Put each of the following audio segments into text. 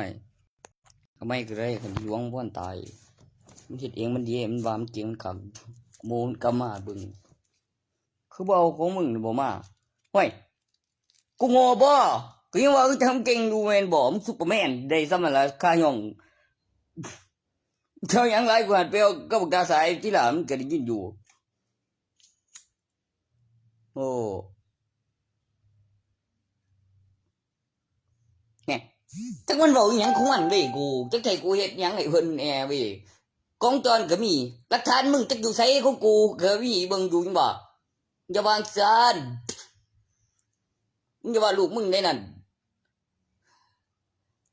ไม่ก็ไม่ก็ได้คันหลวงบ่อนตายมันเฮ็ดเองมันดีมันว่ามันเก่งมันคักโมนกลับมาเบิ่งคือบ่เอาของมึงนี่บ่มาห้วยกูโง่บ่ก็ยังว่าทำเก่งอยู่แม่นบ่มึงซุปเปอร์แมนได้ซำนั่นล่ะค่าย่องเท่าหยังหลายกว่าไปเอากับกาสายที่ล่ะมันก็ได้ยินอยู่โอ้เนี่ยจักมันเว้าอีหยังของมันเว้ยกูจักให้กูเฮ็ดหยังให้เพิ่นแหน่เว้ยกล้องจรก็มีหลักฐานมึงจักอยู่ไสของกูก็มีเบิ่งอยู่จังบ่อย่าวางซั่นมึงอย่าว่าลูกมึงได้นั่น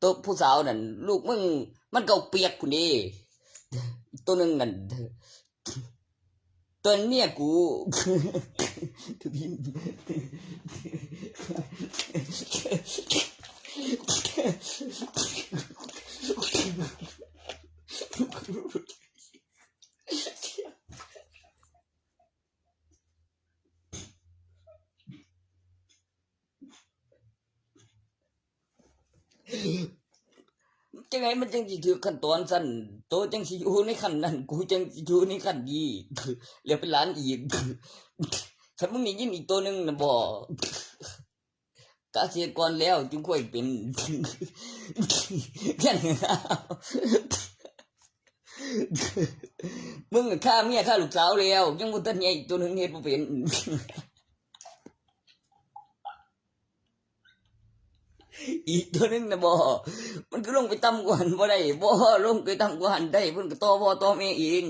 ตัวผู้สาวนั่นลูกมึงมันก็เปียกพุ่นเด้ตัวนึงนั่นตัวเมียกูจังได๋มันจังสิถึกขั้นตอนซั่นโตจังสิอยู่ในขั้นนั้นกูจังสิอยู่ในขั้นนี้แล้วเป็นหลานอีกคันมึงได้ยินอีกตัวนึงน่ะบ่กะเสียก่อนแล้วจึงค่อยเป็นมึงฆ่าเมียฆ่าลูกสาวแล้วยังบ่ทันใหญ่อีกตัวนึงเฮ็ดบ่เป็นอีกตัวนึงน่ะบ่มันคือลงไปต่ำกว่าหันบ่ได้บ่ลงไปต่ำกว่าหันได้เพิ่นก็ต่อพ่อต่อแม่เอง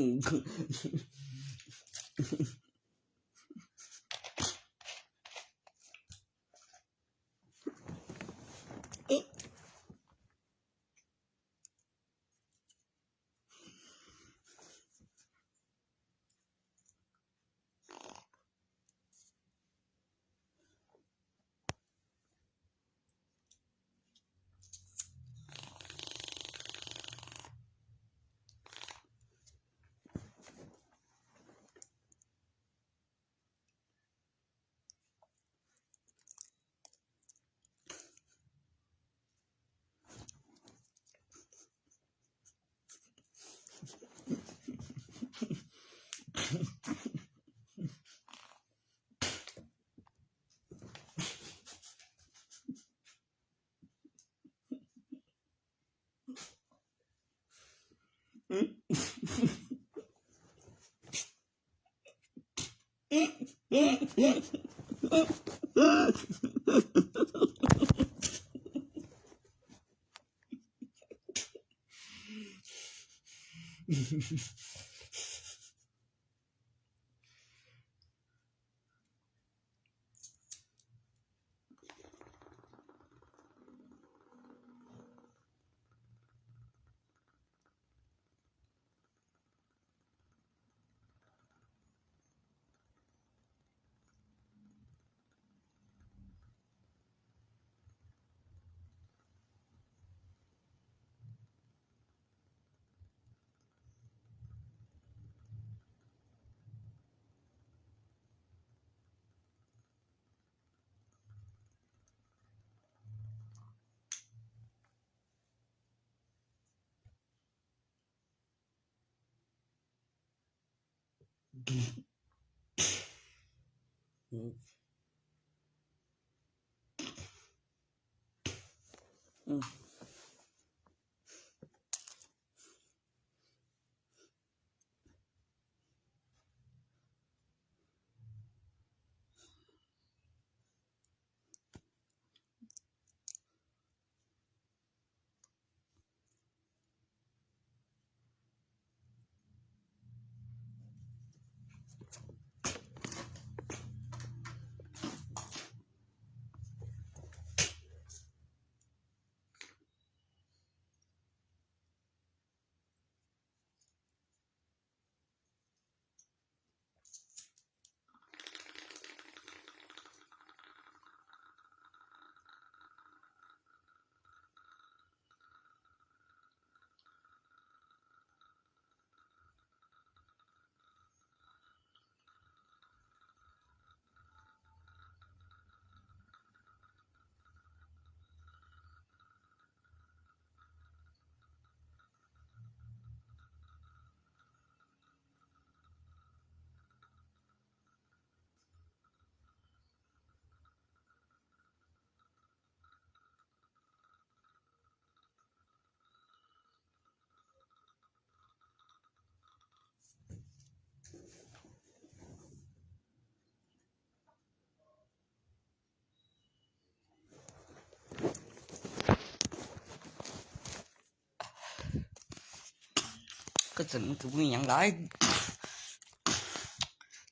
ก็จะมันคือมีอย่างไร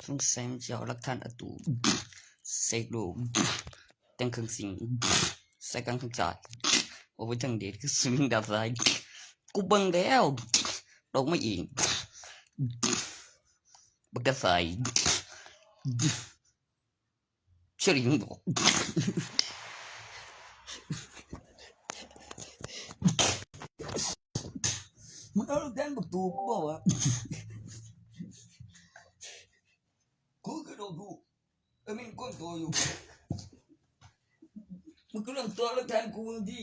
ต้องใส่มันจะเอาหลักฐานอัตูใส่ดูแต่งเครื่องสิ่งใส่กลางทางจ่ายเอาไว้ทางเด็ดคือสวิงดาวไซด์กูเบิ่งแล้วดอกไม่อิงบักกะใส่เชื่อหรือบอกมันเอาลูกแดนบักตูบอกว่ากูกระโดดกูมันก้นตัวอยู่มันก็เรื่องตัวแล้วแทนกูดี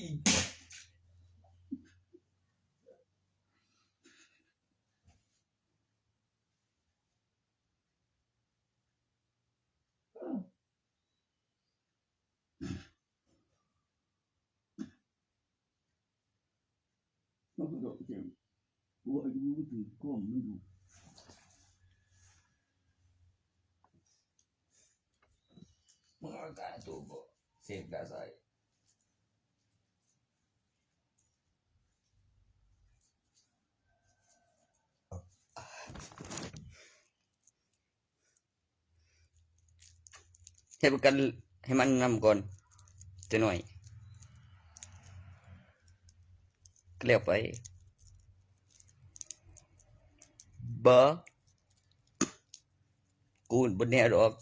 มันก็โดดเจ็บกูอายุไม่ถึงก้มไม่ดูมึงเอาการตัวบ่เสกได้ใส่ให้ประกันให้มันนำก่อนจะหน่อยก็เรียกไปบ่กูบนแนวดอก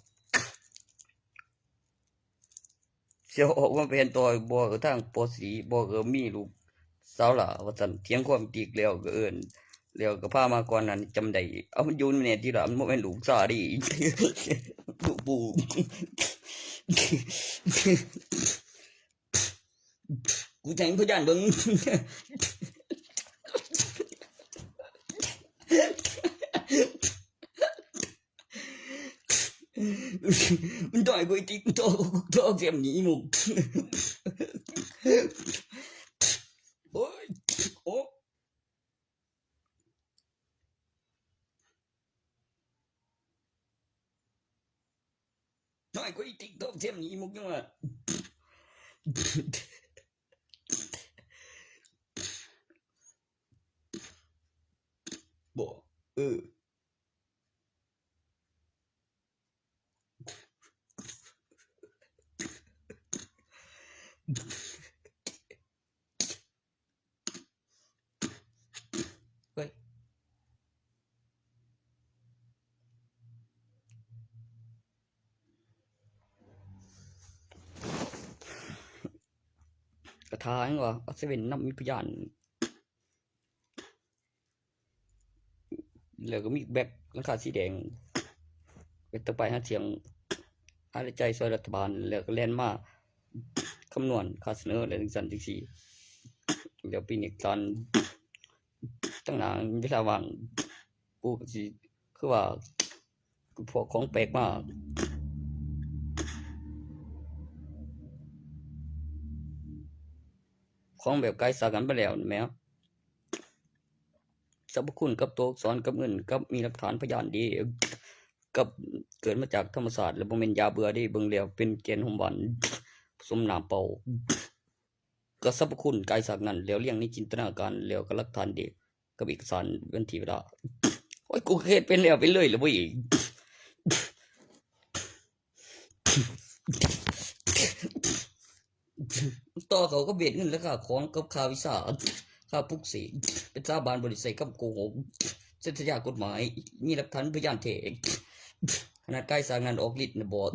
เสียวออกมาเป็นตัวบ่กระทั่งปอสีบ่ก็มีลูกสาวหล่าว่าซั่นเถียงความตีกแล้วก็เอิ้นแล้วก็พามาก่อนนั้นจำได้เอามันอยู่ในเนี่ยที่ละมันบ่แม่นลูกซาดิลูกปู่กูแทงพยานเบิ่งมันต่อยกูติ๊กตัวเสียมหนีหมุกโอ้ยโอ้ต่อยกูติ๊กตัวเสียมหนีหมุกยังไงบ่เฮ้ยกระทายว่าเอาเซเว่นนำมีพยานแล้วก็มีแบ็คหลังคาสีแดงไปต่อไปหาเสียงหาใจซอยรัฐบาลแล้วก็แล่นมาคำนวณค่าเสนออะไรจังซั่นจังซี่เดี๋ยวปีนี้ตอนตั้งหน้าเวลาว่างกูก็สิคือว่าพวกของแปลกมาของแบบไกลสากันไปแล้วแม่สรรพคุณกับตัวอักษรกับเงินกับมีหลักฐานพยานดีกับเกิดมาจากธรรมศาสตร์แล้วบ่แม่นยาเบื่อเด้เบิ่งแล้วเป็นแกนของหวานผสมน้ำเปล่าก็สรรพคุณไกลสากนั้นแล้วเรียงในจินตนาการแล้วก็หลักฐานดีกับเอกสารวันที่เวลาโอ้ยกูเฮ็ดเป็นแล้วไปเลยล่ะเว้ยต่อเขาก็เบียดเงินแล้วค่าของกับค่าวีซ่าค่าปลุกเสกเป็นสาบานบริษัทกับโกหกเส้นสัญญากฎหมายมีหลักฐานพยานเท็จขนาดใกล้สร้างงานออกฤทธิ์นะบอด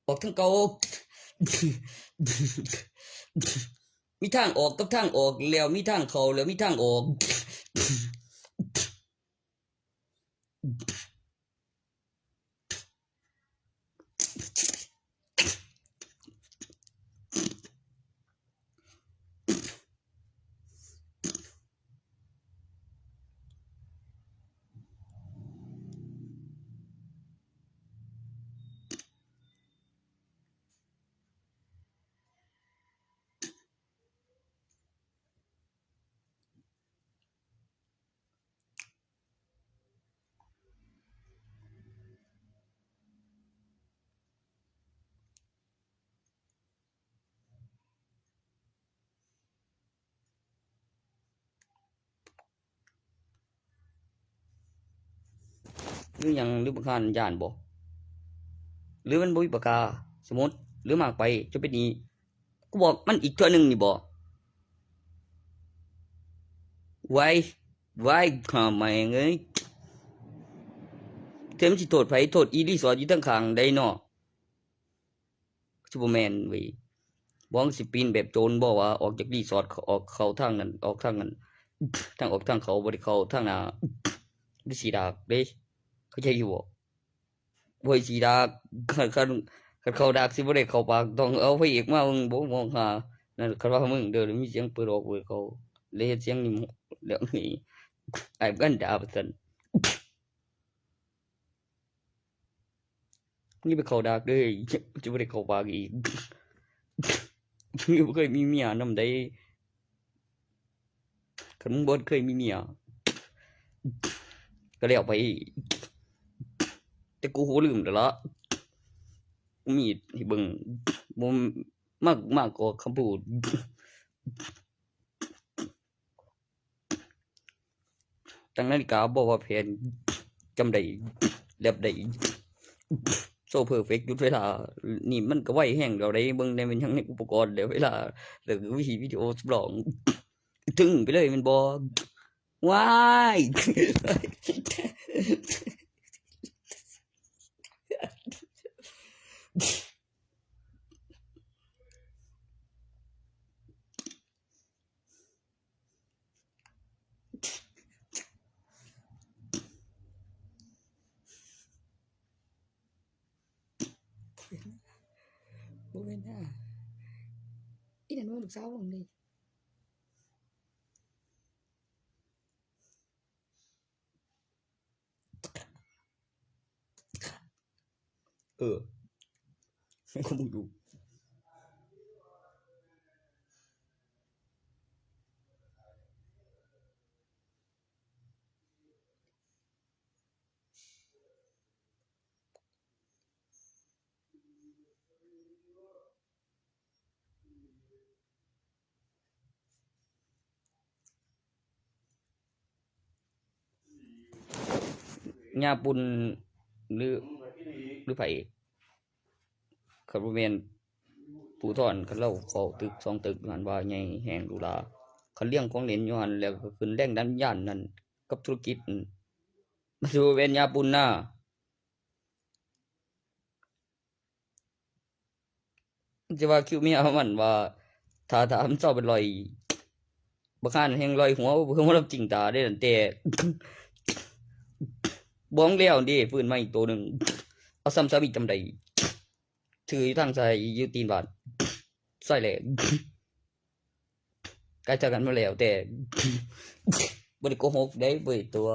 ออกทั้งเก่ามีทางออกกับทางออกแล้วมีทางเข้าแล้วมีทางออก หรือหยังหรือบางครั้งย่านบ่หรือมันบ่มีปากกาสมุดหรือมากไปจะเป็นนี้กูบอกมันอีกเทื่อหนึงนี่บ่ไว้ไว้ข้าแม่งเอ้ยเทมนสิโทษไผโทษอีรีสอร์ทอยู่ทางข้างใดเนาะซุปเปอร์แมนเว้ยบ่ว่าสิปีนแบบโจรบ่ว่าออกจากรีสอร์ทเขาออกเข้าทางนั้นออกทางนั้นทางออกทางเขาบ่ได้เข้าทางหน้าหรือสีดากเด้เข้าใจอยู่บ่บ่ให้สีดากคันเข้าดากสิบ่ได้เข้าปากต้องเอาพระเอกมามึงบ่มองหานั่นคันว่ามึงเด้อมีเสียงเปิดออกเปิดเข้าเลยเฮ็ดเสียงนี่แล้วนี่ไอ้กันดาว่าซั่นนี่ไปเข้าดากเด้อจะบ่ได้เข้าปากอีกบ่เคยมีเมียนำใดคันมึงบ่เคยมีเมียก็แล้วไปแต่กูหูลืมแล้วล่ะมีให้เบิ่งบ่มากกว่าคำพูดตั้งนาฬิกาบอกว่าแผนจำได้แลบได้โซเพอร์เฟกต์หยุดเวลานี่มันก็ไวแฮงแล้วได้เบิ่งได้มันยังในอุปกรณ์แล้วเวลาแล้วก็วิดีโอสำรองถึงไปเลยแม่นบ่ว้ายบ่แม่นนะอีนั่นว่าลูกสาวผมนี่เออให้เขามึงดูญาปุ่นหรือไผคันบ่แม่นผู้ถอนคันเราเข้าตึก2ตึกหันว่าใหญ่แฮงหรูหราคันเลี้ยงของเล่นอยู่หันแล้วก็ขึ้นแรงดันวิญญาณนั่นกับธุรกิจมันสิบ่แม่นญาปุ่นนะมันสิว่าคิวเมียมันว่าถ้ามันเจ้าเป็นรอยบางครั้งแฮงลอยหัวเพิ่นบ่รับจริงตาเด้นั่นแต่บ้องแล้วเด้ฟื้นมาอีกตัวหนึงเอาซ้ำๆอีกจำได้ถืออยู่ทางซ้ายอยู่ตีนบาดซ้ายแหลกใกล้จะกันมาแล้วแต่บ่ได้โกหกได้เว้ยตัว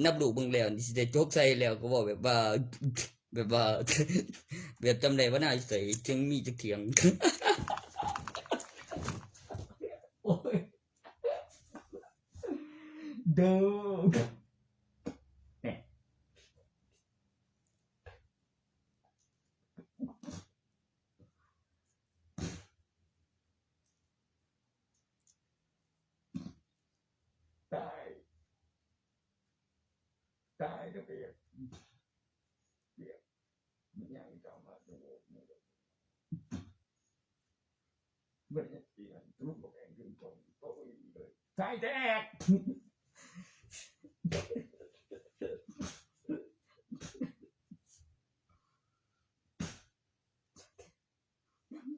นับลูกเบิ่งแล้วนี่สิได้จกใส่แล้วก็เว้าแบบว่าแบบจำได้ว่าน่าสิใส่ถึงมีจักเถียงโอ้ยเด้อแหน่ตายตายเด้อเปียกมันยังจำมาดูเบิ่งจังซี่มันลูกบ่แข็งขึ้นตรงโตอีกเลยสายแตก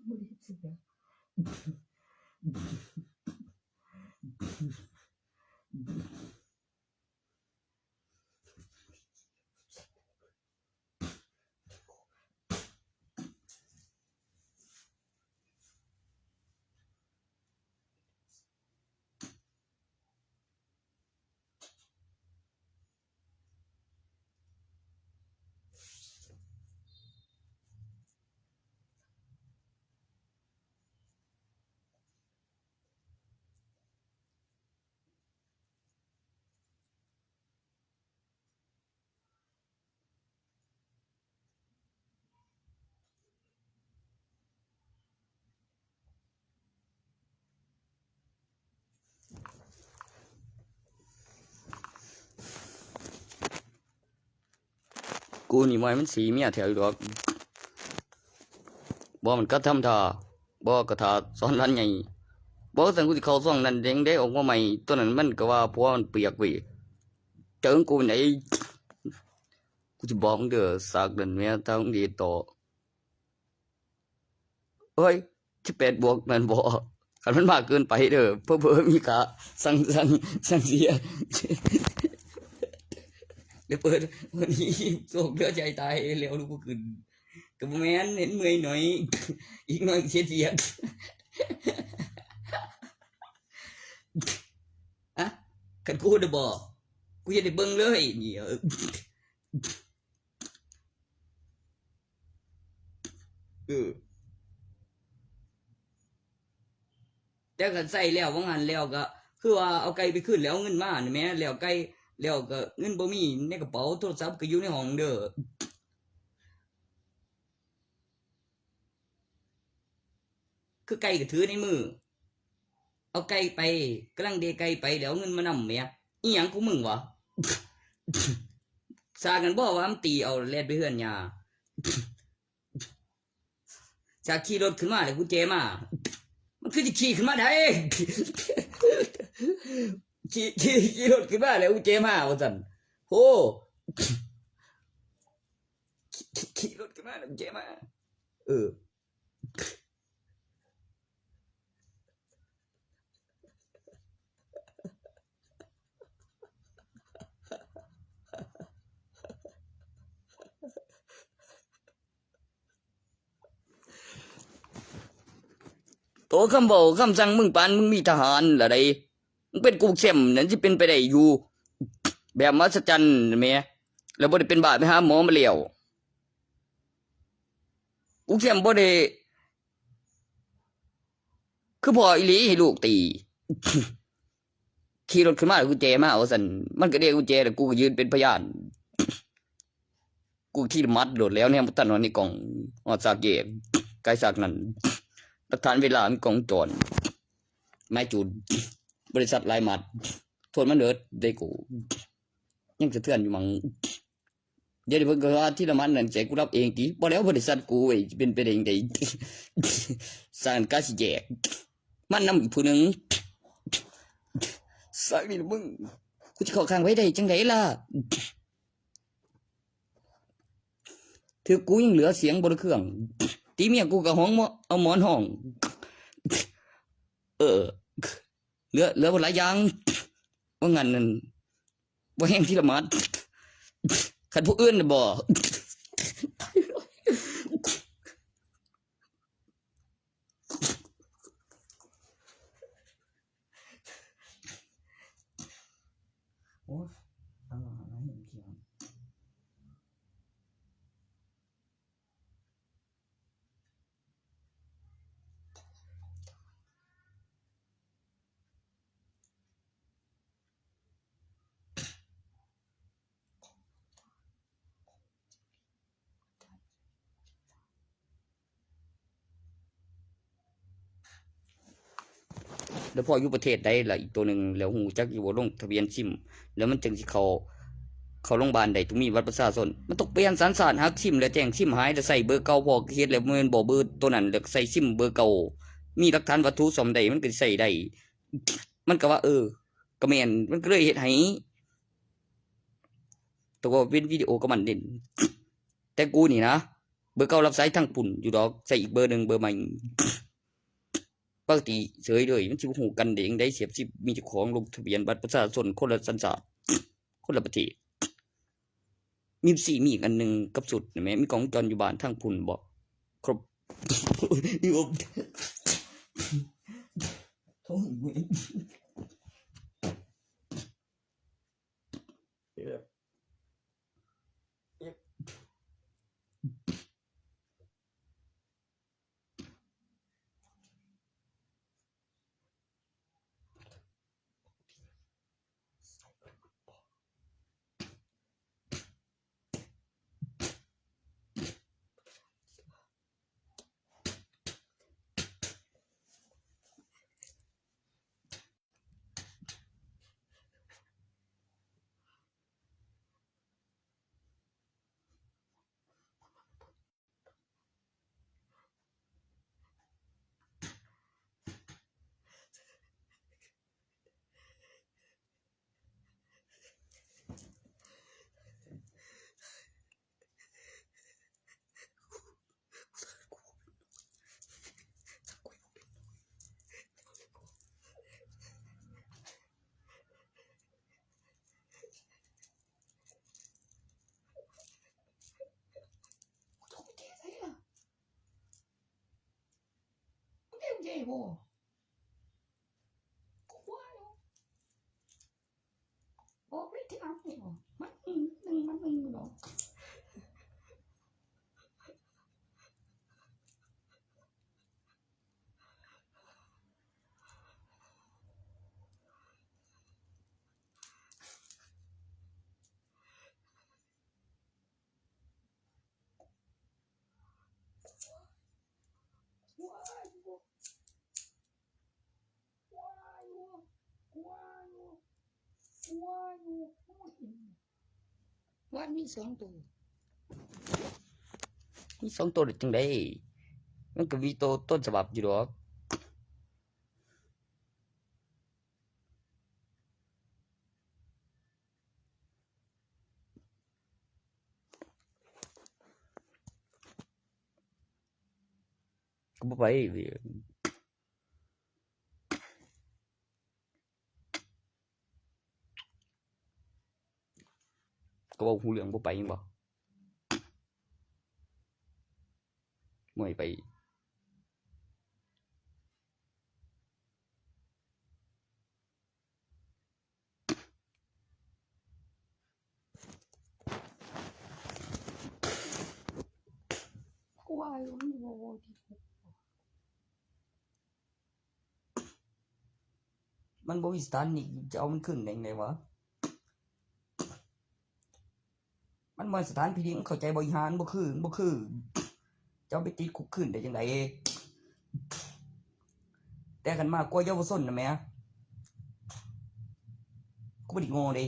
บ่ได้เสือ กูนี่มวยมันสีเมียแถวอยู่ดอกบ่มันก็ทำท่าบ่ก็ท่าสอนรันใหญ่บ่ซั่นกูสิเข้าซ่องนั้นเด้งได้ออกมาใหม่ตัวนั้นมันก็ว่าผัวมันเปียกเว้ยเจิงกูไหนกูจะบอกมึงเด้อสากนั่นแม่ถ้ามึงดีต่อเฮ้ย18 บวกนั่นบ่คันมันมากเกินไปเด้อเพ้อๆมีกะสั่งเสียเดี๋ยวเปิดวันนี้โศกเหลือใจตายแล้วลูกบ่ขึ้นก็บ่แม่นเห็นเมื่อยหน่อยอีกหน่อยเสียอะคันกูได้บ่กูจะได้เบิ่งเลยนี่แต่ก็ใส่แล้วว่างั้นแล้วก็คือว่าเอาไก่ไปขึ้นแล้วเงินมานี่แม่แล้วไก่แล้วก็เงินบ่มีในกระเป๋าโทรศัพท์ก็อยู่ในห้องเด้อคือไก่ก็ถือในมือเอาไก่ไปกำลังเดไก่ไปแล้วเงินมานำแม่อีหยังกูมึงวะซากันบ่ว่ามันตีเอาแล่นไปเฮือนยาจากขี่รถขึ้นมาแล้วกูเจมามันคือจะขี่ขึ้นมาได้ขี่รถขึ้นมาแล้วกูเจมาว่าซั่นโหขี่รถขึ้นมาแล้วกูเจมาโตคำบอกคำสั่งมึงปานมึงมีทหารละไดมึงเป็นกูเข้มนั่นสิเป็นไปได้อยู่แบบมหัศจรรย์แม่แล้วบ่ได้เป็นบาดไปหาหมอมาแล้วกูเข้มบ่ได้คือพ่ออีหลีให้ลูกตีขี่รถขึ้นมากูเจมาเอาซั่นมันก็เรียกกูเจแล้วกูก็ยืนเป็นพยานกูขี่มัดโดดแล้วเนี่ยตันวันนี้กล่องออดสากเก็บไกลสากนั้นหลักฐานเวลามีกล่องจรไม้จูดบริษัทลายมัดทนมันเดิดได้กูยังสะเทือนอยู่มั้งเดี๋ยวเพิ่นก็ว่าที่ละมันนั่นใจกูรับเองติบ่แล้วบริษัทกูไอ้เป็นไปได้จังได๋สร้างกาสิแจกมันนำอีกผู้หนึงสักนี่มึงกูจะเข้าข้างไว้ได้จังได๋ล่ะถือกูยังเหลือเสียงบนเครื่องตีเมียกูกับห้องเอาหมอนห้องเหลือหลายอย่างว่างั้นนั่นว่าแห้งที่ละมัดขันผู้อื่นบ่โอ้แล้วพออยู่ประเทศใดล่ะอีกตัวหนึ่งแล้วหูจักอยู่ว่าลงทะเบียนซิมแล้วมันจึงสิเขาโรงพยาบาลใดต้องมีบัตรประชาชนมันต้องเปลี่ยนสัญชาติหักซิมแล้วแจ้งซิมหายแล้วใส่เบอร์เก่าพอเฮ็ดแล้วมันบ่เบอร์ตัวนั้นแล้วใส่ซิมเบอร์เก่ามีหลักฐานวัตถุสมใดมันก็ใส่ได้มันก็ว่าก็แม่นมันก็เลยเฮ็ดให้ตัวเป็นวิดีโอก็มันเด่นแต่กูนี่นะเบอร์เก่ารับสายทางปุ่นอยู่ดอกใส่อีกเบอร์หนึ่งเบอร์ใหม่ปกติเฉยเลยมันสิฮู้กันได้จังได๋เสียบสิมีเจ้าของลงทะเบียนบัตรประชาชนคนละสัญชาติคนละประเทศมีอีกอันหนึงกับสุดแม่มีกล้องวงจรอยู่บ้านทางพุ่นบ่ครบอยู่ท้องเว้ย เจ๊บ่กูว่าอยู่บอกเลยที่อัพนี่บ่มันหนึ่งมันหนึ่งหรอกว่ามีสองตัวมีสองตัวได้จังไดมันก็มีตัวต้นฉบับอยู่ดอกก็บ่ไปก็บอกหูเหลืองบ่ไปยังบ่ไม่ไปกูว่าอยู่มันบ่ที่มันบ่มีสถานนี่จะเอามันขึ้นได้ไงวะมันบ่สถานพินิจเข้าใจบริหารบ่คือจะเอาไปติดคุกขึ้นได้จังไดแต่กันมากกว่าเยาวชนนะแม่กูบ่ได้โง่เด้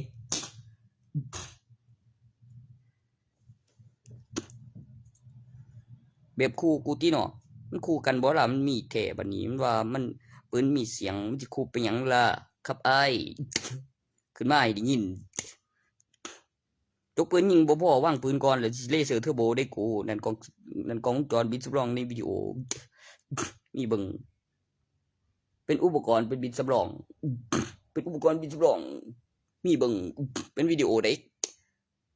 แบบคู่กูติเนาะมันคู่กันบ่ล่ะมันมีแท้บัดนี้มันว่ามันปืนมีเสียงมันสิคู่ไปหยังล่ะครับอ้ายขึ้นมาให้ได้ยินยกปืนยิงบ่พอวางปืนก่อนแล้วสิเลเซอร์เทอร์โบได้กูนั่นกล้องวงจรบิดสำรองในวิดีโอมีเบิ่งเป็นอุปกรณ์เป็นบิดสำรองเป็นอุปกรณ์บิดสำรองมีเบิ่งเป็นวิดีโอได้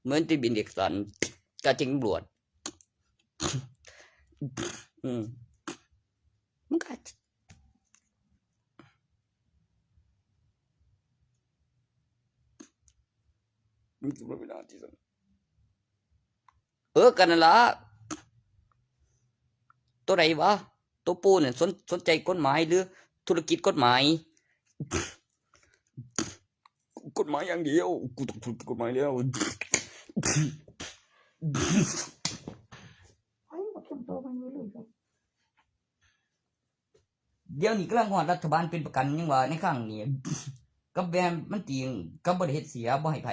เหมือนที่บินเอกสารการแจ้งตำรวจมันก็มีจุดเวลาที่สุดกันนั่นล่ะตัวไหนวะตัวปูเนี่ยสนใจกฎหมายหรือธุรกิจกฎหมายอย่างเดียวกูต้องธุรกิจกฎหมายแล้วเดี๋ยวนี้กำลังฮอดรัฐบาลเป็นประกันยังว่าในครั้งนี้กับแบมมันจริงกับบ่ได้เฮ็ดเสียบ่ให้ไผ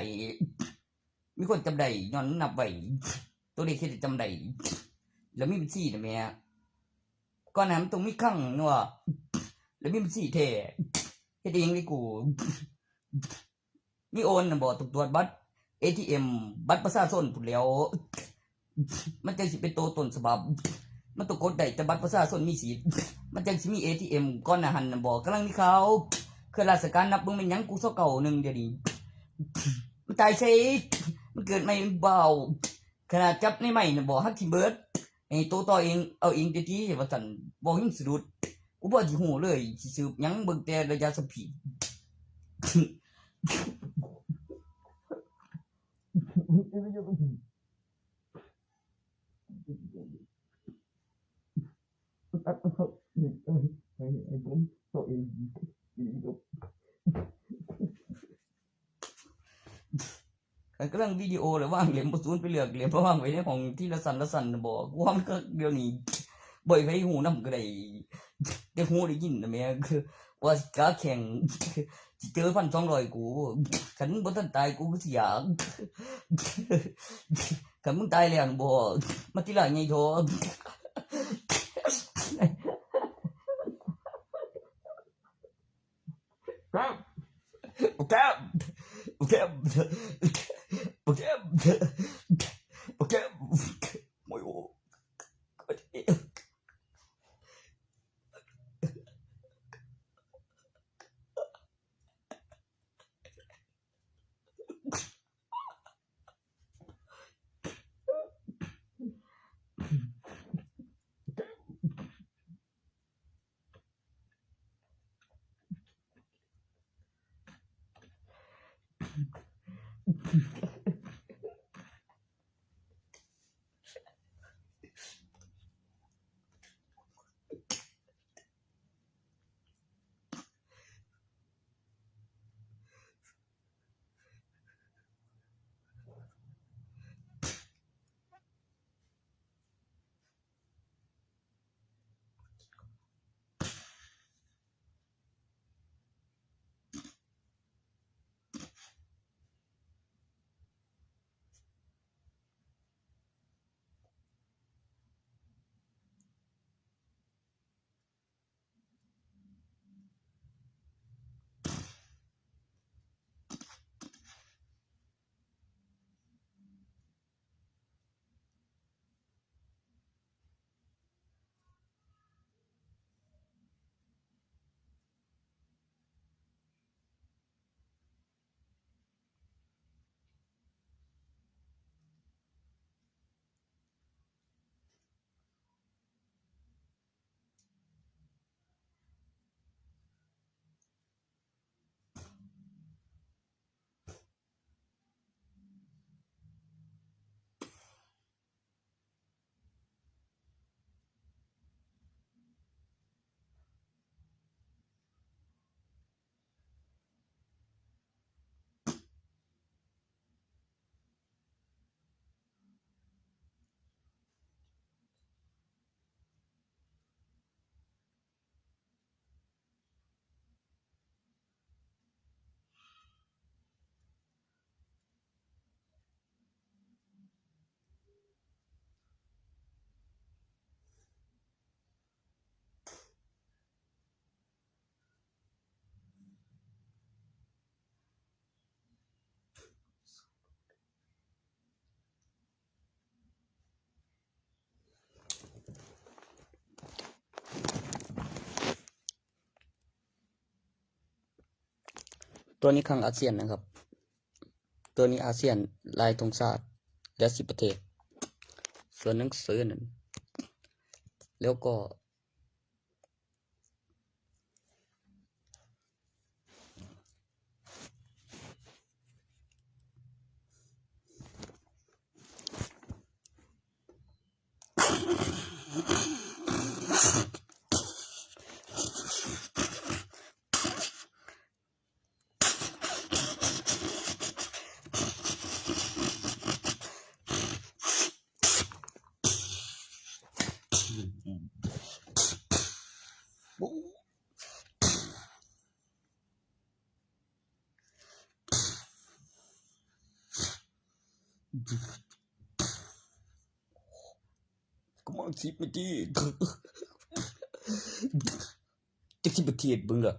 มีคนจำได้ย้อนนับไว้ตัวเลขเฮ็ดจำได้แล้วมีบัญชีนะแม่ก่อนหน้ามันต้องมีครั้งเนาะแล้วมีบัญชีแท้เฮ็ดเองเลยกูมีโอนน่ะบ่ต้องตรวจบัตร ATM บัตรประชาชนพุ่นแหล้วมันจังสิเป็นตัวต้นฉบับมันต้องกดได้แต่บัตรประชาชนมีสิทธิ์มันจังสิมี ATM ก่อนหน้าหันน่ะบ่กำลังมีข่าวคือราชการนับเบิ่งแม่นหยังกูซอเก่านึงเดี๋ยวนี้มันตายใส่มันเกิดใหม่เบาขนาดจับในใหม่น่ะบ่ฮักสิเบิดไอ้ตัวต่อเองเอาเองเต็มที่ว่าซั่นบ่หิ้งสะดุดกูบ่สิฮู้เลยสิสืบหยังเบิ่งแต่ระยะสัมผัสกำลังวิดีโอเลยว่างเหลี่ยมบ่ศูนย์ไปเลือกเหลี่ยมเพราะว่างไว้ในห้องที่ละสั่นบ่กูว่ามันก็เดี๋ยวนี้บ่อยไผฮู้นำก็ได้แต่ฮู้ได้ยินน่ะแม่คือว่าสิกาแข่งสิเจอ1,200กูคันมึงบ่ทันตายกูก็สิอยากคันมึงตายแล้วบ่มาทีหลังไงโถครับโอเคโอเคโอเคโอเคโอ้ย ตัวนี้ครั้งอาเซียนนะครับตัวนี้อาเซียนลายธงชาติและ10ประเทศส่วนหนังสือนั่นแล้วก็ก็มา10ประเทศจัก10ประเทศเบิ่งล่ะ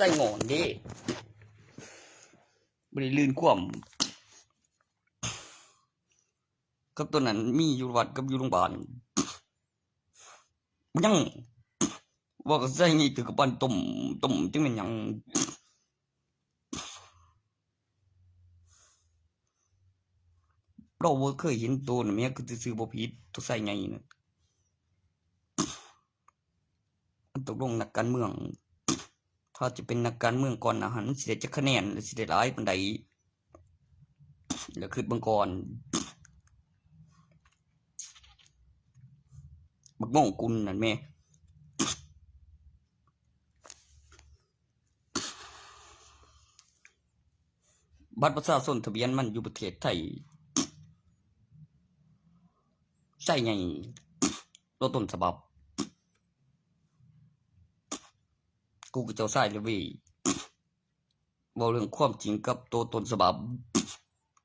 ส่งอนเด้บ่ได้ลื่นความกับตัวนั้นมีอยู่วัดกับอยู่โรงพยาบาลยังว่าก็ใส่นี่คือกับปันต้มจังแม่นหยังเราบ่เคยเห็นตัวน่ะแม่คือซื่อๆบ่ผิดตัวใส่ใหญ่น่ะตกลงนักการเมืองถ้าจะเป็นนักการเมืองก่อนหันสิได้จักคะแนนหรือสิได้หลายปานใดแล้วคิดเบิ่งก่อนบักม่องกุลนั่นแม่บัตรประชาชนทะเบียนมันอยู่ประเทศไทยใช่ไงตัวต้นฉบับกูก็เจ้าชายเลยเว้ยเว้าเรื่องความจริงกับตัวต้นฉบับ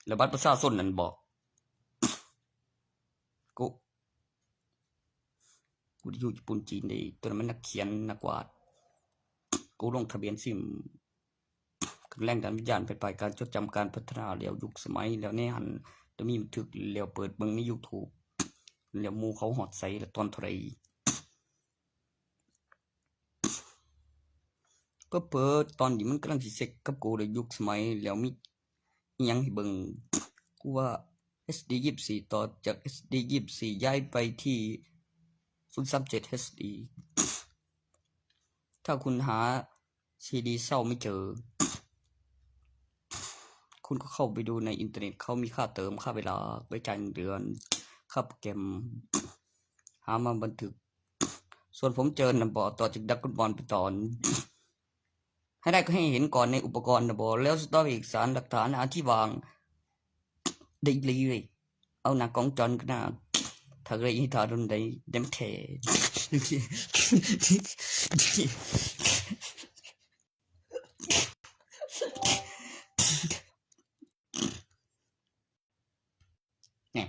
แล้วบัตรประชาชนนั่นบอกกูอยู่ญี่ปุ่นจีนได้ตัวนั้นมันนักเขียนนักวาดกูลงทะเบียนซิมคือแรงดันวิญญาณไปการจดจำการพัฒนาแล้วยุคสมัยแล้วแน่หันจะมีบันทึกแล้วเปิดเบิ่งใน YouTube แล้วหมู่เขาฮอดไสแล้วตอนเท่าใดก็เปิดตอนนี้มันกำลังสิเซ็กกับกูในยุคสมัยแล้วมีอิหยังให้เบิ่งกูว่า SD24 ต่อจาก SD24 ย้ายไปที่037 HD ถ้าคุณหา CD เศร้าไม่เจอคุณก็เข้าไปดูในอินเทอร์เน็ตเขามีค่าเติมค่าเวลาไปจ่ายเดือนค่าโปรแกรมหามาบันทึกส่วนผมเจอน่ะบ่ต่อจากดักฟุตบอลไปตอนให้ได้ก็ให้เห็นก่อนในอุปกรณ์นะบ่แล้วสตอเอกสารหลักฐานหาที่วางได้เลยเอาหน้ากล้องจรก็น่าถ้าเกิดอีทาดนได้เต็มแท้เนี่ย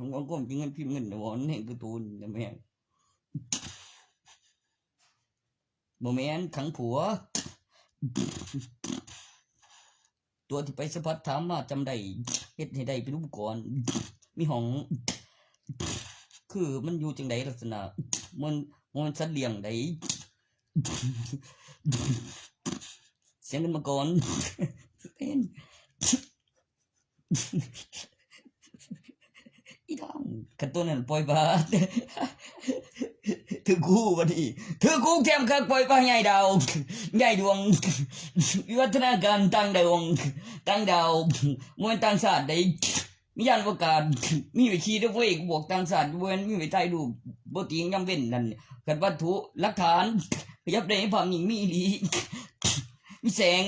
ผมก็ก้มจริงพิมพ์เงินบ่มันเห็นการ์ตูนนะแม่บ่แม่นขังผัวตัวที่ไปสัมผัสถามมาจำได้เฮ็ดให้ได้เป็นอุปกรณ์มีห้องคือมันอยู่จังได๋ลักษณะมันสัตว์เลี้ยงได้เสียงกันมาก่อนเป็นอีดองคันตัวนั้นปล่อยปลาถือกูบัดนี้ถือกูแถมคักปล่อยปลาใหญ่ดาวใหญ่ดวงวิวัฒนาการต่างดาวมวลต่างชาติได้มียานอวกาศมีวิธีด้วยเว้ยกูบอกต่างชาติเว้นมีไว้ถ่ายรูปบ่ติงยังเว้นนั่นคันวัตถุหลักฐานขยับได้ภาพนิ่งมีอีหลีมีแสง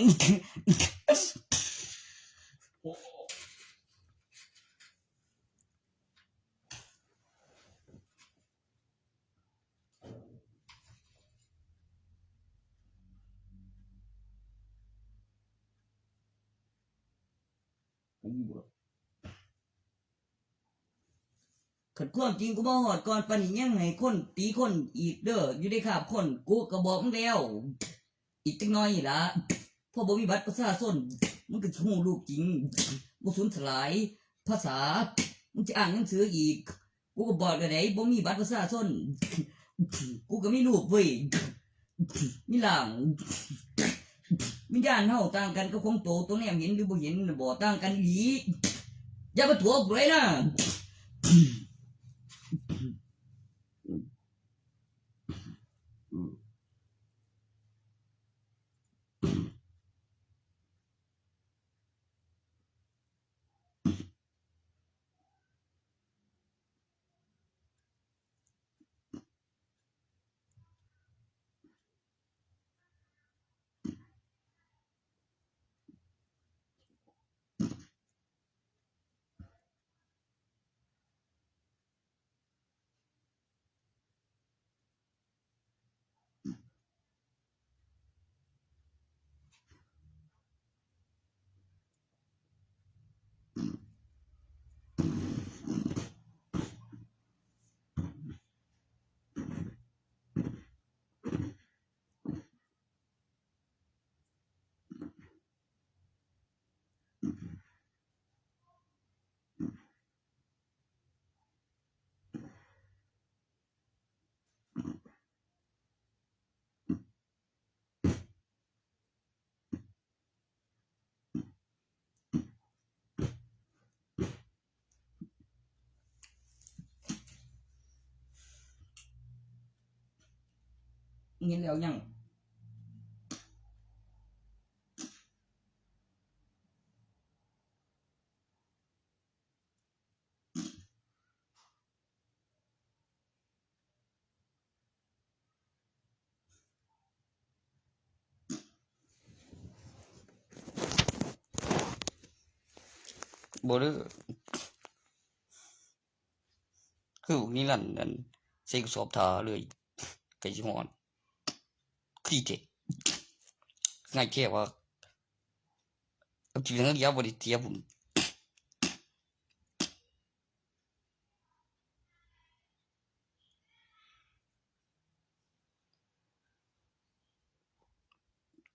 คันความจริงกูบ่ฮอดก่อนปานนี้ยังให้คนตีคนอีกเด้ออยู่ในคาบคนกูก็บอกมึงแล้ว อีกจังน้อยล่ะพอบ่มีบัตรประชาชนมึงก็ฮู้ลูกจริงบ่สูญสลายภาษามึงจะอ่านหนังสืออีกกูก็บอกแล้วไดบ่มีบัตรประชาชนกูก็มีลูกเว้ยมีหลานวิญญาณเฮาต่างกันก็คงโตตัวแนมเห็นหรือบ่เห็นบ่ต่างกันอีอย่ามาถั่วกูเลยนะเห็นแล้วยังบ่เด้อคือนี่นั่นนั่นใส่กระสอบทาเลยไก่สิฮอดขี้เจ็บง่ายแค่ว่าเอาจริงๆแล้วบ่ได้เทียบผม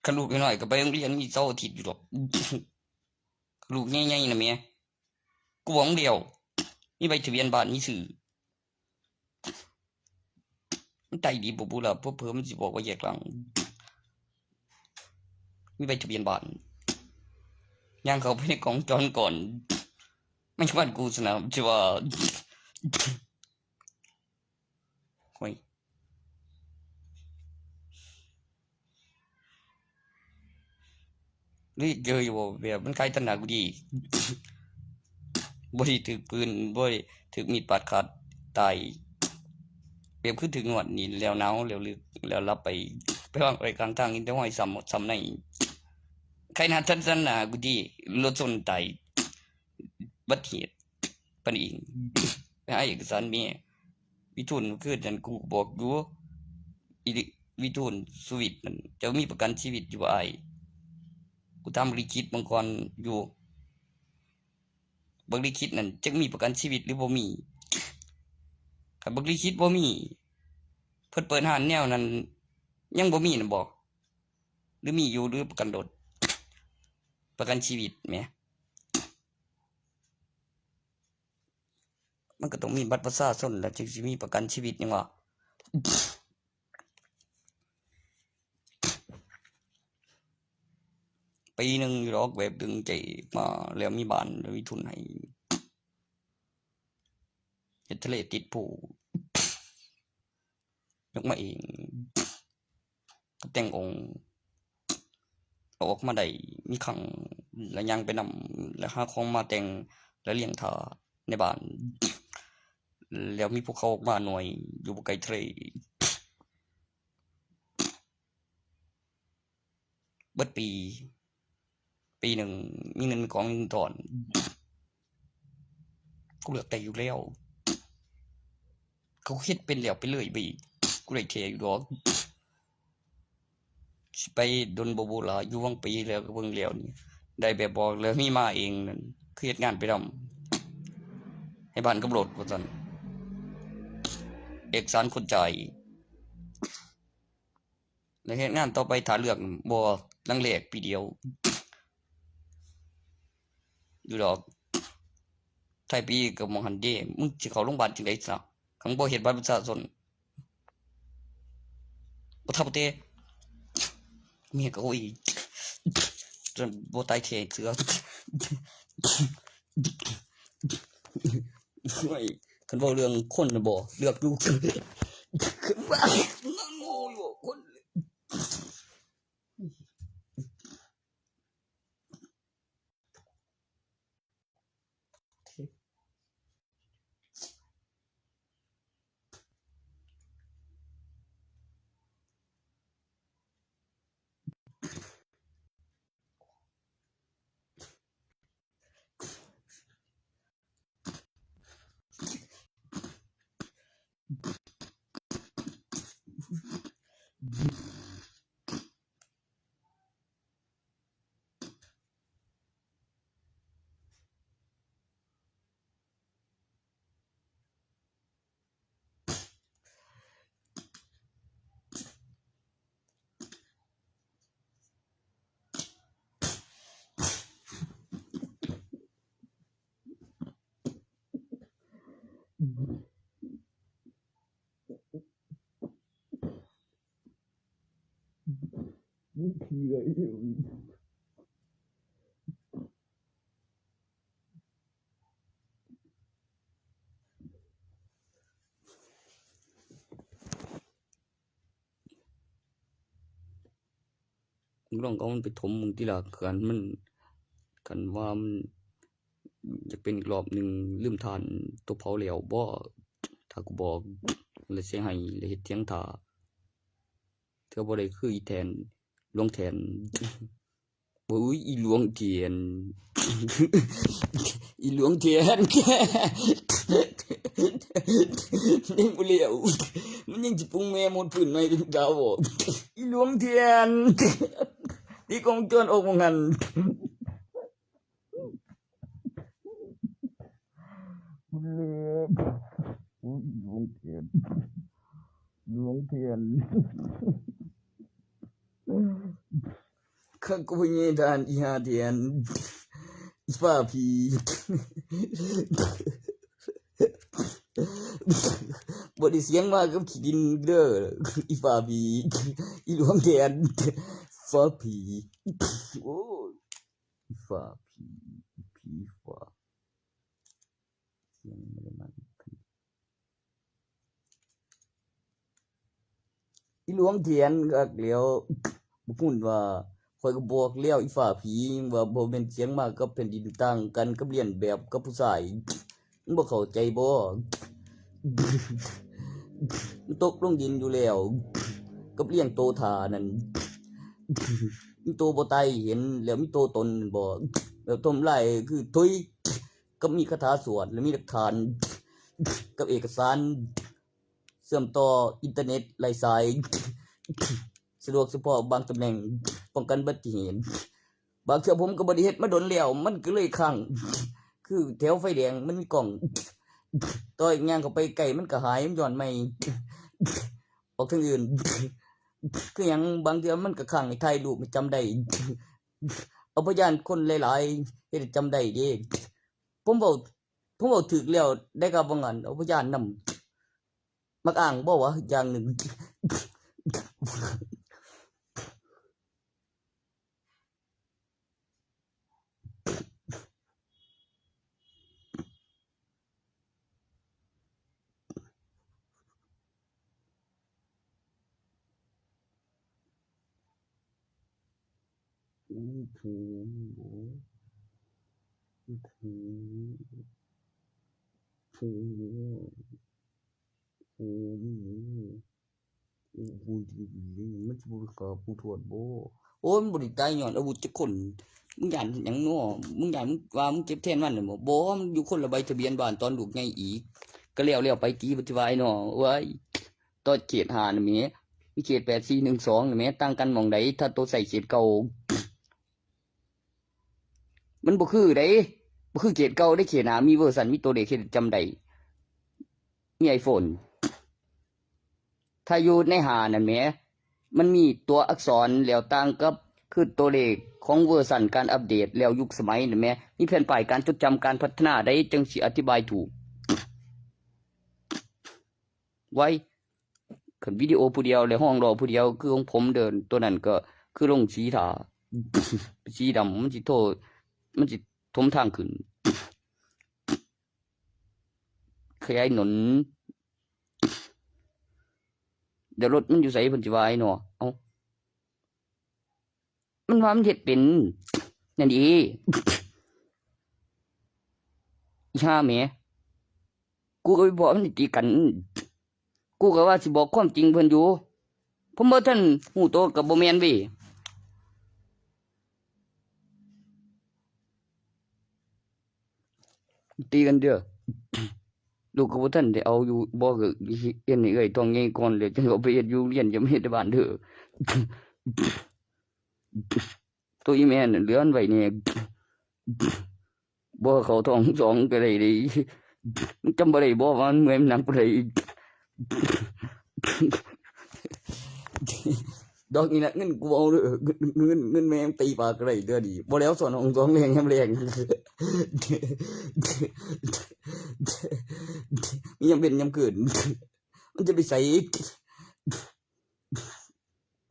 คันลูกน้อยๆก็ไปโรงเรียนมีเสาร์อาทิตย์อยู่ดอกลูกใหญ่ๆน่ะแม่กูบอกเดียวมีใบทะเบียนบ้านมีชื่อมันใจดีบ่บุล่ะเพิ่มมันสิบอกว่าแยกหลังมีใบทะเบียนบ้านย่างเข้าไปในกล่องจรก่อนไม่ใช่บ้านกูสนะจะว่าโอ้ยหรือเจออยู่บ่แบบมันใครตระหนักกูดีบ่ได้ถือปืนบ่ได้ถือมีดปาดขาดตายเปรียบคือถึงหนวดนี่แล้วหนาวแล้วลึกแล้วรับไปวางไว้กลางทางอินเตอร์ห้อยซ้ำในใครน่าทันน่ะกูดีรถชนตายบัดเหตุปานนี้ไปหาเอกสารแม่วิทูลคือจันกูบอกอยู่อีวิทูลสุวิทย์นั่นจะมีประกันชีวิตอยู่อ้ายกูทำลิขิตบางก่อนอยู่บางลิขิตนั่นจักมีประกันชีวิตหรือบ่มีถ้าบางลิขิตบ่มีเพิ่นเปิดห้านแนวนั้นยังบ่มีน่ะบ่หรือมีอยู่หรือประกันรถประกันชีวิตแหมมันก็ต้องมีบัตรประชาชนแล้วจึงสิมีประกันชีวิตยังว่าปีหนึงอยู่ดอกแบบดึงใจมาแล้วมีบ้านแล้วมีทุนให้เฮ็ดทะเลติดภูยกมาเองก็แต่งองค์เอาออกมาได้มีครั้งแล้วยังไปนำแล้วหาของมาแต่งแล้วเลี้ยงท่าในบ้านแล้วมีพวกเขาออกมาหน่วยอยู่บ่ไกลทะเลเบิดปีหนึ่งมีเงินมีของมีตอนกูเลือกแต่อยู่แล้วเขาเฮ็ดเป็นแล้วไปเลยไปอีกกูได้แค่อยู่ดอกสิไปดนบ่ล่ะอยู่วังปีแล้วก็เบิ่งแล้วนี่ได้แบบบอกแล้วมีมาเองนั่นคือเฮ็ดงานไปนำให้บ้านกับรถว่าซั่นเอกสารคนจ่าย แล้วเฮ็ดงานต่อไปถ้าเลือกบ่ลังเลปีเดียวอยู่ดอกไทยปีก็มองหันเด้มึงสิเข้าโรงบาลจังได๋ซะคันบ่เฮ็ดบัตรประชาชนบ่ทับเตเมียก็โอ้ยจนบ่ตายแท้เสือโอ้ยคันเว้าเรื่องคนน่ะบ่เลือกอยู่คือว่าโง่อยู่คนขี้เลยมึงลองเอามันไปถมมึงติล่ะคันว่ามันจะเป็นอีกรอบนึงลืมทานตัวเผาแล้วบ่ถ้ากูบอกแล้วสิให้แล้วเฮ็ดเถียงท่าเธอบ่ได้คืออีแทนหลวงแทนโอ้ยอีหลวงเทียนอีหลวงเทียนนี่บ่เลี้ยวมันยังสิปรุงแม่หมดพื้นใหม่ดาวบ่อีหลวงเทียนนี่กองจรออกบ่งั้นหลวงเทียนข้าก็บ่ยินทานอีหาเทียนอีฟ้าผีบ่ได้เสียงมากับขี้ดินเด้ออีฟ้าผีอีหลวงเทียนฟ้าผีโอ้ยอีฟ้าผีฟ้าเสียงบ่ได้มาอีหลวงเทียนก็เลียวบ่พูดว่าข้อยก็บอกแล้วอีฟ้าผีว่าบ่แม่นเสียงมากับแผ่นดินต่างกันกับเรียนแบบกับผู้ชายมึงบ่เข้าใจบ่มันตกลงดินอยู่แล้วกับเลี้ยงโตทานั่นมีโตบ่ตายเห็นแล้วมีโตตนบ่แล้วทำลายคือทุยกับมีคาถาสวดแล้วมีหลักฐานกับเอกสารเชื่อมต่ออินเทอร์เน็ตไร้สายสะดวกเฉพาะบางตำแหน่งป้องกันอุบัติเหตุบางเทื่อผมก็บ่ได้เฮ็ดมาดนแล้วมันก็เลยค้างคือแถวไฟแดงมันมีกล้องต่อยย่างเข้าไปใกล้มันก็หายมันย้อนใหม่ออกทางอื่นคือหยังบางเทื่อมันก็ค้างให้ถ่ายรูปให้จำได้เอาพยานคนหลายๆเฮ็ดให้จำได้เด้ผมเว้าถูกแล้วได้ก็บ่งั้นเอาพยานนำมักอ้างบ่วะอย่างนึงมันสิบ่กับผู้ทวดบ่โอ้ยมันบ่ได้ตายย้อนอาวุธจักคนมึงย้านหยังน้อมึงย้านว่ามึงเจ็บแทนมันน่ะบ่มันอยู่คนละใบทะเบียนบ้านตอนลูกใหญ่อีกก็แล้วไปตีปฏิวัติน้อโอ้ยตอนเขต5น่ะแหมมีเขต8412น่ะแหมต่างกันหม้องใดถ้าโตใส่เขตเก่ามันบ่คือเด้บ่คือเขตเก่าได้เขต5มีเวอร์ชันมีตัวเลขเฮ็ดจำได้มี iPhone ถ้าอยู่ใน5นั่นแหม มันมีตัวอักษรแล้วต่างกับคือตัวเลขของเวอร์ชันการอัปเดตแล้วยุคสมัยนั่นแหมมีแผนป้ายการจดจำการพัฒนาได้จังสิอธิบายถูกไว้คันวิดีโอผู้เดียวแล้วห้องรอผู้เดียวคือของผมเดินตัวนั้นก็คือลงสีถาสีดำมันสิโทษมันสิทมทางขึ้นขยายหนนเดี๋ยวรถมันอยู่ไสเพิ่นสิว่าไอ้หนอเอ้ามันว่ามันเฮ็ดเป็นนั่นดีอีห่าแหมกูก็ไปบอกมันตีกันกูก็ว่าสิบอกความจริงเพิ่นอยู่ผมบ่ทันฮู้โตก็บ่แม่นเว้ยตีกันเด้อลูกก็บ่ทันได้เอาอยู่บ่ก็เฮ็ดให้เอ้ยต้องใหญ่ก่อนเลยจังเอาไปเฮ็ดอยู่เรียนจะไม่เฮ็ดในบ้านเด้อตัวอีแม่น่ะเหลืออันไว้แน่บ่เข้าท้องสองก็ได้เด้มันจำบ่ได้บ่ว่ามันเมื่อยมันหนักปานใดดอกนี้นะเงินกูเอาเด้อเงินแม่งตีปากก็ได้เด้อดิบ่แล้วสอนของสองแรงแรงมียังเป็นยังเกิดมันจะไปใส่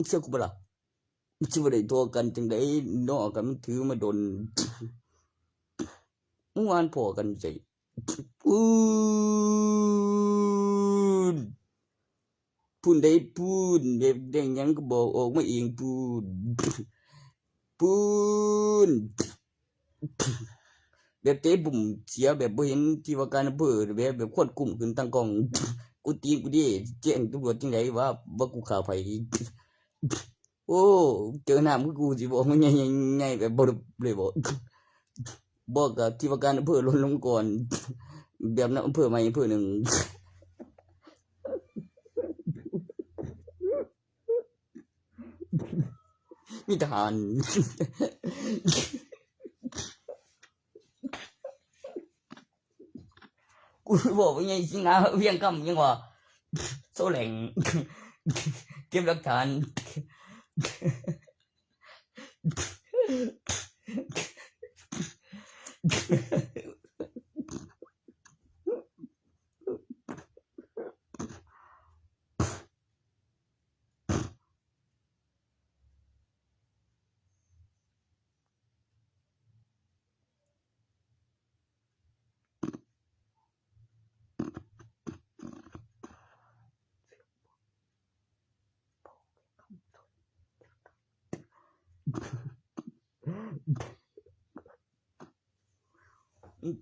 เชื่อกูบ่ล่ะมันสิบ่ได้ตัวกันจังได๋น้อกันมันถือมาดนเมื่อวานพอกันใจปูนพูนได้พูนแบบแดงยังก็บอกออกมาเองพูนพูนแบบเตะบุ่มเสียแบบบ่เห็นที่ว่าการอำเภอแบบควบคุมขึ้นตั้งกล้องกูตีกูดิแจ้งตำรวจจังไดว่ากูฆ่าไผโอ้เจอหน้ามึงกูสิบอกมันใหญ่ๆแบบบ่เลยบอกกับที่ว่าการอำเภอลดลงก่อนแบบนั้นอำเภอใหม่อำเภอหนึ่งมีทหารกูบอกว่าไงสิงาเวียงคำยังว่าโซแหลงเก็บหลักฐาน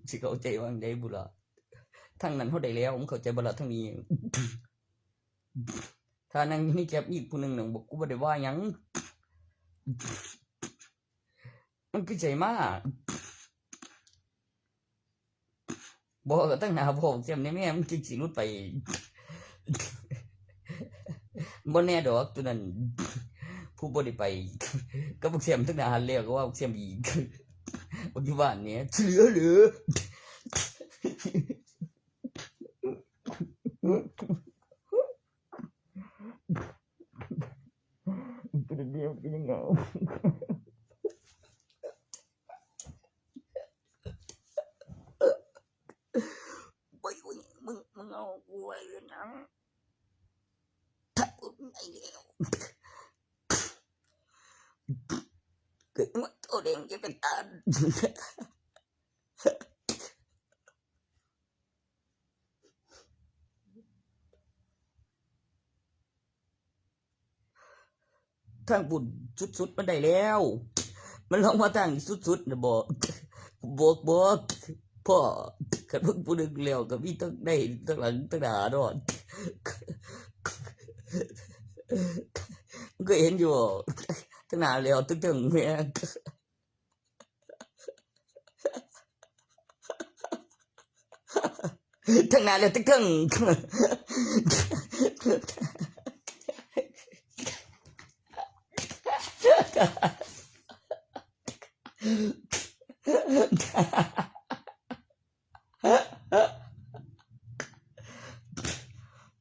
สิเข้าใจว่าได้บุล่ะทั้งนั้นเขาได้แล้วผมเข้าใจบุล่ะทั้งนี้ถ้านั่งนี่แก็บอีกผู้หนึ่งหนึ่งบอกกูบ่ได้ว่าหยังมันคือใจมากบอกก็ตั้งหน้าบอกเสียมในแม่มันคือสิรุดไปบ่แน่ดอกตัวนั้นผู้บ่ได้ไปก็บ่เสียมตั้งหน้าหันแล้วก็ว่าเสียมอีกปัจจุบันเนี่ยเหลือเป็นเดียวกันยังไงไปมึงเอากูไว้นะถ้ากูไม่แล้วเกิดมาตัวเองจะเป็นตาทางบุญสุดๆมันได้แล้วมันลองมาทางสุดๆนะบอกพ่อขันเพิ่งพูดนึงแล้วกับพี่ต้องได้ตั้งหลังตั้งหนาดอนก็เห็นอยู่ตั้งหนาแล้วตึงแม่ตั้งหนาแล้วตึงท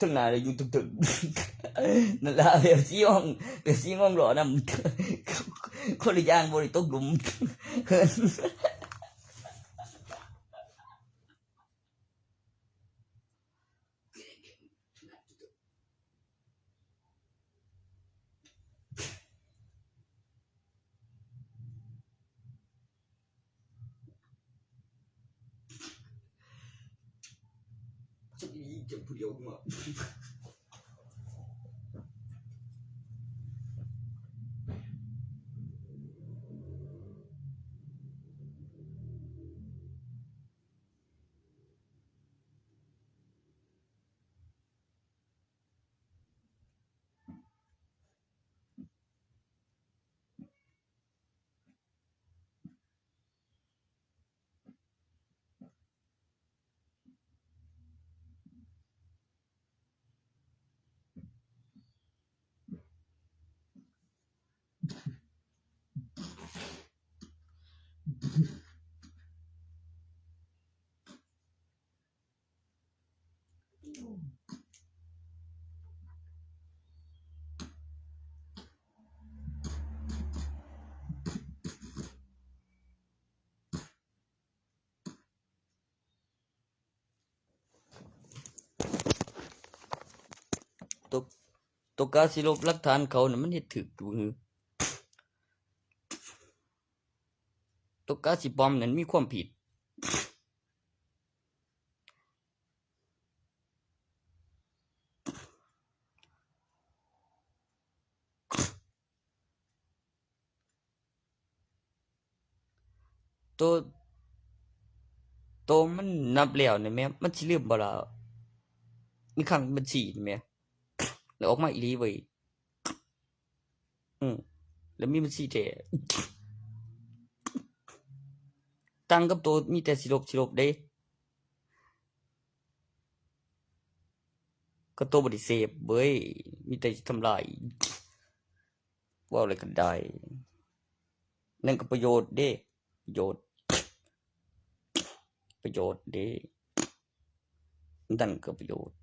ั้งนานเลยอยู่ตึง นั่นล่ะแบบสีห้องหล่อนำคนละอย่างบ่ได้ตกหลุมจะผู้เดียวมาตกกาสิลบหลักฐานเขาน่ะมันเฮ็ดถึกอยู่หือตกกาสิปลอมนั้นมีความผิดโตมันนับแล้วนี่แม่มันสิลืมบ่ล่ะมีครั้งบัญชีนี่แม่แล้วออกมาอีหลีเว้ยแล้วมีบัญชีแท้ตั้งกับโตมีแต่สิลบเด้ก็โตบ่ได้เสพเว้ยมีแต่ทำลายเว้าอะไรก็ได้นั่นก็ประโยชน์เด้ประโยชน์เด้นั่นก็ประโยชน์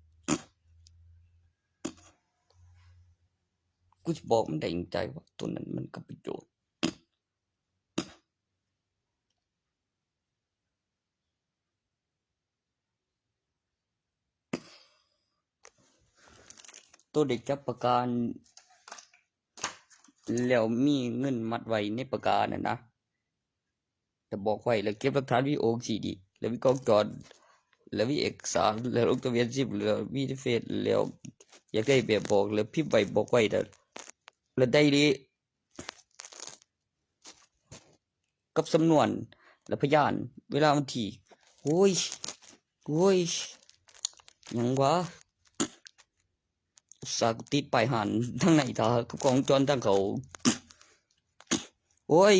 กูสิบอกมันได้จังใจว่าตัวนั้นมันก็ประโยชน์ตัวได้จับปากกาแล้วมีเงินมัดไว้ในปากกานั่นนะแต่บอกไว้แล้วเก็บหลักฐานวิดีโอสิดิแล้วมีกล้องจรแล้วมีเอกสารแล้วลงทะเบียน10แล้วมีเฟซแล้วอยากได้แบบบอกแล้วพิมพ์ไว้บอกไว้แล้วได้ดิกับสำนวนและพยานเวลาวันที่โอ้ยหยังวะอุตส่าห์ติดป้ายหันทางไหนตากับกล้องจรทางเขาโอ้ย